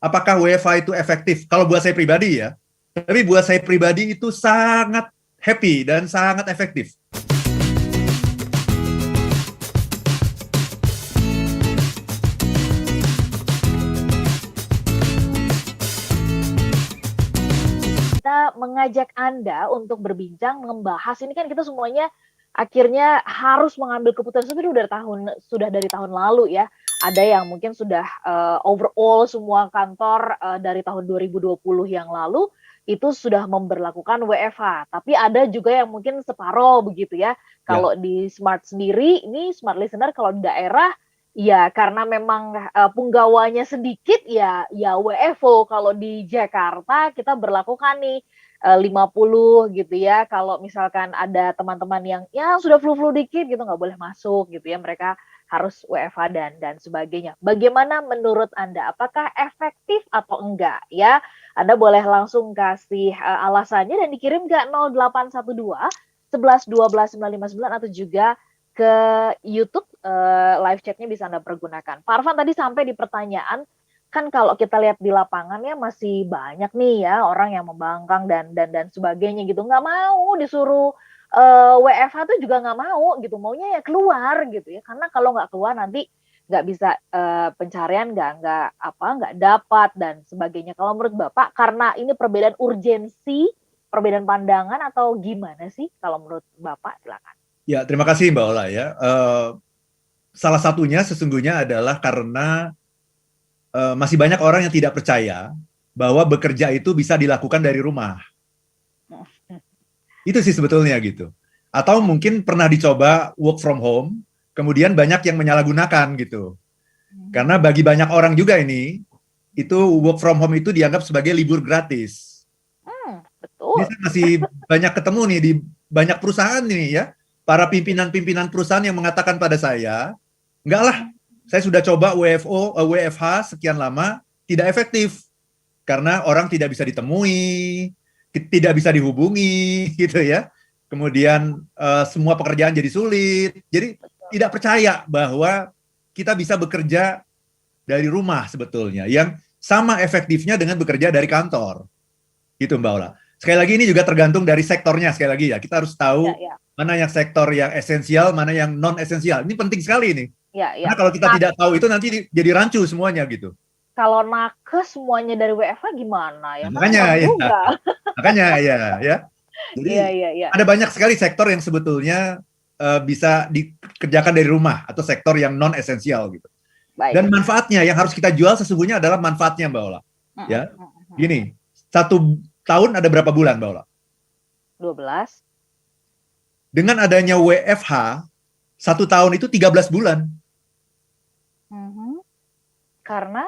apakah WFH itu efektif? Kalau buat saya pribadi ya, tapi buat saya pribadi itu sangat happy dan sangat efektif. Kita mengajak Anda untuk berbincang, membahas ini kan kita semuanya akhirnya harus mengambil keputusan itu sudah dari tahun lalu ya. Ada yang mungkin sudah overall semua kantor dari tahun 2020 yang lalu itu sudah memberlakukan WFH. Tapi ada juga yang mungkin separoh begitu ya. Ya, Kalau di Smart sendiri, ini Smart Listener kalau di daerah ya karena memang punggawanya sedikit ya WFO. Kalau di Jakarta kita berlakukan nih 50 gitu ya. Kalau misalkan ada teman-teman yang ya sudah flu-flu dikit gitu nggak boleh masuk gitu ya. Mereka harus WFH dan sebagainya. Bagaimana menurut Anda? Apakah efektif atau enggak ya? Anda boleh langsung kasih alasannya dan dikirim ke 0812 11 12 959 atau juga ke YouTube live chatnya bisa Anda pergunakan. Pak Arfan tadi sampai di pertanyaan, kan kalau kita lihat di lapangan ya masih banyak nih ya orang yang membangkang dan sebagainya gitu, nggak mau disuruh WFH tuh juga nggak mau gitu, maunya ya keluar gitu ya, karena kalau nggak keluar nanti nggak bisa pencarian nggak dapat dan sebagainya. Kalau menurut Bapak karena ini perbedaan urgensi, perbedaan pandangan atau gimana sih kalau menurut Bapak? Silakan. ya, terima kasih Mbak Ola ya. Salah satunya sesungguhnya adalah karena masih banyak orang yang tidak percaya bahwa bekerja itu bisa dilakukan dari rumah. Itu sih sebetulnya gitu. Atau mungkin pernah dicoba work from home, kemudian banyak yang menyalahgunakan gitu. Karena bagi banyak orang juga ini, itu work from home itu dianggap sebagai libur gratis. Ini Betul. saya masih banyak ketemu nih di banyak perusahaan nih ya. Para pimpinan-pimpinan perusahaan yang mengatakan pada saya, enggak lah, saya sudah coba WFH sekian lama, tidak efektif. Karena orang tidak bisa ditemui, tidak bisa dihubungi, gitu ya. Kemudian semua pekerjaan jadi sulit. Jadi tidak percaya bahwa kita bisa bekerja dari rumah sebetulnya, yang sama efektifnya dengan bekerja dari kantor. Gitu Mbak Ola. Sekali lagi ini juga tergantung dari sektornya, sekali lagi ya. Kita harus tahu mana yang sektor yang esensial, mana yang non esensial. Ini penting sekali ini. Karena kalau kita tidak tahu itu nanti jadi rancu semuanya gitu. Kalau nakes semuanya dari WFH gimana ya? Makanya ya. Makanya ya. Jadi ada banyak sekali sektor yang sebetulnya bisa dikerjakan dari rumah atau sektor yang non esensial gitu. Baik. Dan manfaatnya yang harus kita jual sesungguhnya adalah manfaatnya Mbak Ola. Ya. Gini, 1 tahun ada berapa bulan Mbak Ola? 12. Dengan adanya WFH, 1 tahun itu 13 bulan. Karena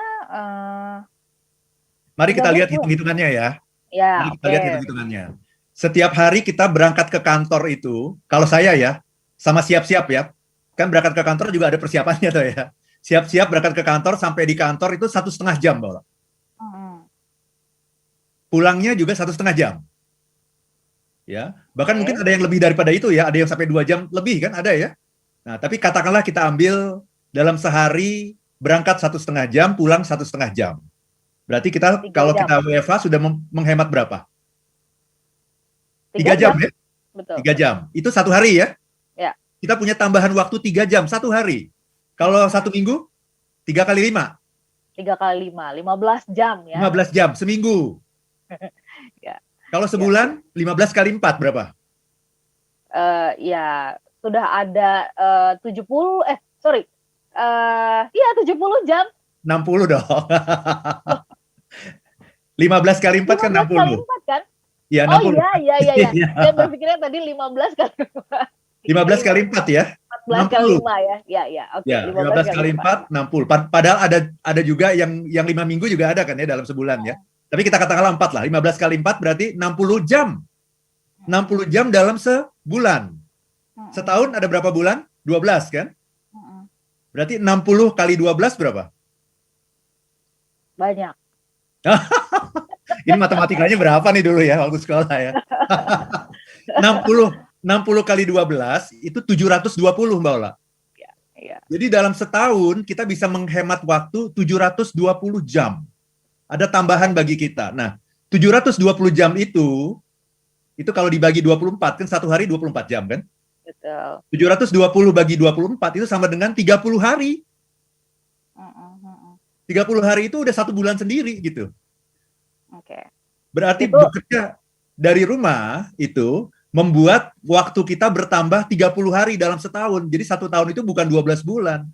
mari kita lihat hitung-hitungannya ya. Mari kita lihat hitung-hitungannya. Setiap hari kita berangkat ke kantor itu, kalau saya ya, sama siap-siap ya, kan berangkat ke kantor juga ada persiapannya tuh ya. Siap-siap berangkat ke kantor, sampai di kantor itu 1,5 jam, Mbak. Pulangnya juga 1,5 jam. Ya, bahkan mungkin ada yang lebih daripada itu ya, ada yang sampai 2 jam lebih kan, ada ya. Nah, tapi katakanlah kita ambil dalam sehari berangkat 1,5 jam, pulang 1,5 jam. Berarti kita kalau kita WFH sudah menghemat berapa? 3 jam ya? Betul. 3 jam. Itu 1 hari ya? Ya. Kita punya tambahan waktu 3 jam 1 hari. Kalau 1 minggu 3 kali 5. 3 kali 5, 15 jam ya. 15 jam seminggu. Ya. Kalau sebulan 15 kali 4 berapa? Ya sudah ada 70 70 jam. 60 dong. 15 kali 4 kan 60. 15 kali 4 kan? Ya, 60. Oh iya. Saya berpikirnya tadi 15 kali 4. 15 kali 4 ya. 14 kali 5 ya. Ya, oke. Ya, 15 kali 4 60. Padahal ada juga yang 5 minggu juga ada kan ya dalam sebulan ya. Tapi kita katakanlah 4 lah. 15 kali 4 berarti 60 jam. 60 jam dalam sebulan. Setahun ada berapa bulan? 12 kan? Berarti 60 kali 12 berapa? Banyak. Ini matematikanya berapa nih dulu ya waktu sekolah ya? 60 kali 12 itu 720 Mbak Ola. Ya. Jadi dalam setahun kita bisa menghemat waktu 720 jam. ada tambahan bagi kita. Nah, 720 jam itu kalau dibagi 24, kan satu hari 24 jam kan? Betul. 720 bagi 24 itu sama dengan 30 hari. 30 hari itu udah 1 bulan sendiri gitu. Oke. Berarti Itu bekerja dari rumah itu membuat waktu kita bertambah 30 hari dalam setahun. Jadi 1 tahun itu bukan 12 bulan,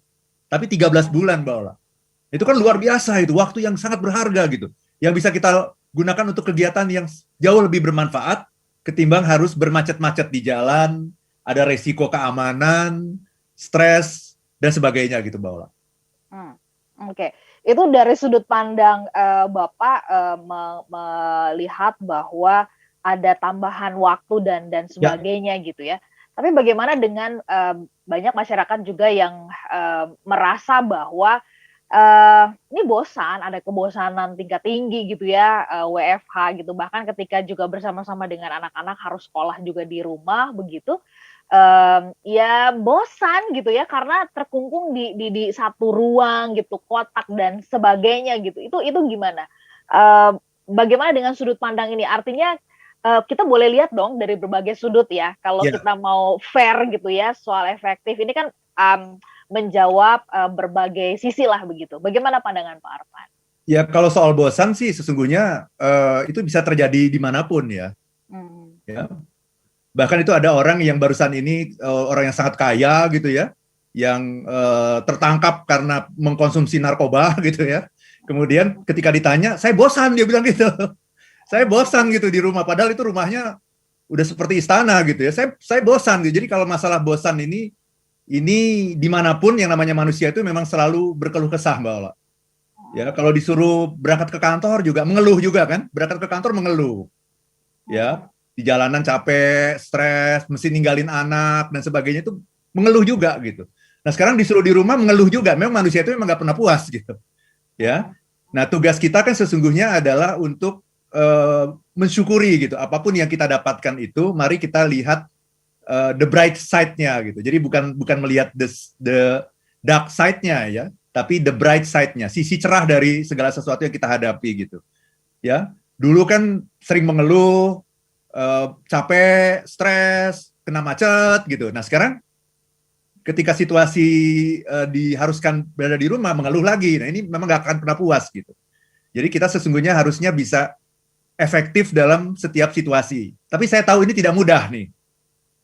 tapi 13 bulan, Mbak Ola. Itu kan luar biasa itu, waktu yang sangat berharga gitu. Yang bisa kita gunakan untuk kegiatan yang jauh lebih bermanfaat ketimbang harus bermacet-macet di jalan, ada resiko keamanan, stres, dan sebagainya gitu, Mbak Ola. Oke. Itu dari sudut pandang Bapak melihat bahwa ada tambahan waktu dan sebagainya gitu ya. Tapi bagaimana dengan banyak masyarakat juga yang merasa bahwa ini bosan, ada kebosanan tingkat tinggi gitu ya, WFH gitu. Bahkan ketika juga bersama-sama dengan anak-anak harus sekolah juga di rumah begitu, ya bosan gitu ya karena terkungkung di satu ruang gitu, kotak dan sebagainya gitu. Itu gimana? Bagaimana dengan sudut pandang ini? Artinya kita boleh lihat dong dari berbagai sudut ya. Kalau kita mau fair gitu ya soal efektif ini kan menjawab berbagai sisi lah begitu. Bagaimana pandangan Pak Arfan? Ya kalau soal bosan sih sesungguhnya itu bisa terjadi dimanapun ya. Ya. Bahkan itu ada orang yang barusan ini orang yang sangat kaya gitu ya, yang tertangkap karena mengkonsumsi narkoba gitu ya. Kemudian ketika ditanya, saya bosan, dia bilang gitu. Saya bosan gitu di rumah, padahal itu rumahnya udah seperti istana gitu ya. Saya bosan gitu. Jadi kalau masalah bosan ini dimanapun yang namanya manusia itu memang selalu berkeluh kesah, Mbak Ola. Ya, kalau disuruh berangkat ke kantor juga mengeluh juga kan, berangkat ke kantor mengeluh. Ya, di jalanan capek, stres, mesti ninggalin anak dan sebagainya itu mengeluh juga gitu. Nah sekarang disuruh di rumah mengeluh juga. Memang manusia itu memang nggak pernah puas gitu. Ya. Nah tugas kita kan sesungguhnya adalah untuk mensyukuri gitu. Apapun yang kita dapatkan itu, mari kita lihat the bright side-nya gitu. Jadi bukan melihat the dark side-nya ya, tapi the bright side-nya, sisi cerah dari segala sesuatu yang kita hadapi gitu. Ya. Dulu kan sering mengeluh, capek, stres, kena macet gitu. Nah sekarang ketika situasi diharuskan berada di rumah mengeluh lagi. Nah ini memang nggak akan pernah puas gitu. Jadi kita sesungguhnya harusnya bisa efektif dalam setiap situasi. Tapi saya tahu ini tidak mudah nih,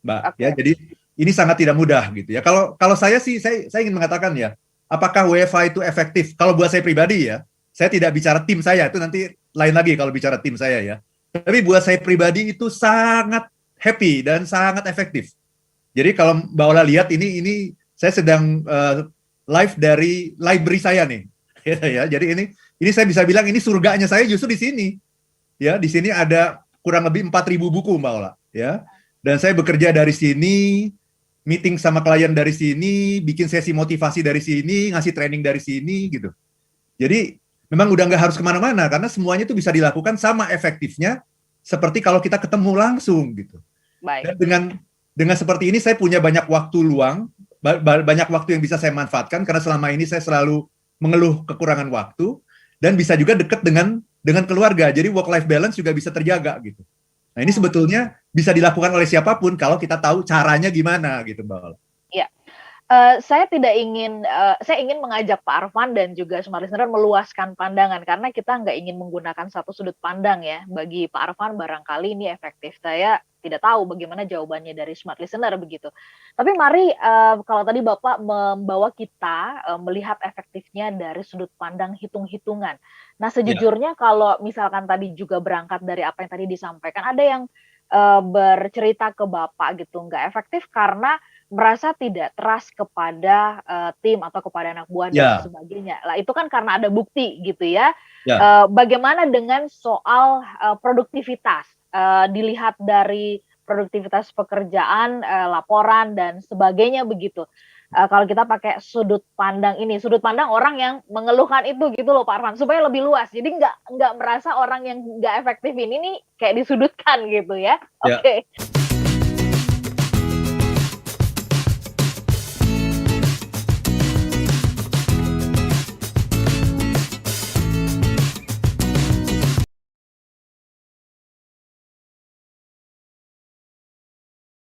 Mbak. Ya jadi ini sangat tidak mudah gitu ya. Kalau saya sih saya ingin mengatakan ya, apakah WFH itu efektif? Kalau buat saya pribadi ya, saya tidak bicara tim saya, itu nanti lain lagi kalau bicara tim saya ya. Tapi buat saya pribadi itu sangat happy dan sangat efektif. Jadi kalau Mbak Ola lihat ini saya sedang live dari library saya nih. Ya, jadi ini saya bisa bilang ini surganya saya justru di sini. Ya, di sini ada kurang lebih 4.000 buku, Mbak Ola, ya. Dan saya bekerja dari sini, meeting sama klien dari sini, bikin sesi motivasi dari sini, ngasih training dari sini gitu. Jadi memang udah nggak harus kemana-mana karena semuanya itu bisa dilakukan sama efektifnya seperti kalau kita ketemu langsung gitu. Baik. Dan dengan seperti ini saya punya banyak waktu luang, banyak waktu yang bisa saya manfaatkan karena selama ini saya selalu mengeluh kekurangan waktu dan bisa juga dekat dengan keluarga. Jadi work life balance juga bisa terjaga gitu. Nah, ini sebetulnya bisa dilakukan oleh siapapun kalau kita tahu caranya gimana gitu, Mbak Ola. Iya. Saya ingin mengajak Pak Arfan dan juga Smart Listener meluaskan pandangan karena kita nggak ingin menggunakan satu sudut pandang ya. Bagi Pak Arfan barangkali ini efektif. Saya tidak tahu bagaimana jawabannya dari Smart Listener begitu. Tapi mari kalau tadi Bapak membawa kita melihat efektifnya dari sudut pandang hitung-hitungan. Nah sejujurnya kalau misalkan tadi juga berangkat dari apa yang tadi disampaikan, ada yang bercerita ke Bapak gitu nggak efektif karena merasa tidak trust kepada tim atau kepada anak buah dan sebagainya. Lah itu kan karena ada bukti gitu ya. Bagaimana dengan soal produktivitas? Dilihat dari produktivitas pekerjaan, laporan dan sebagainya begitu. Kalau kita pakai sudut pandang ini, sudut pandang orang yang mengeluhkan itu gitu loh Pak Arfan, supaya lebih luas. Jadi nggak merasa orang yang nggak efektif ini nih kayak disudutkan gitu ya. Oke.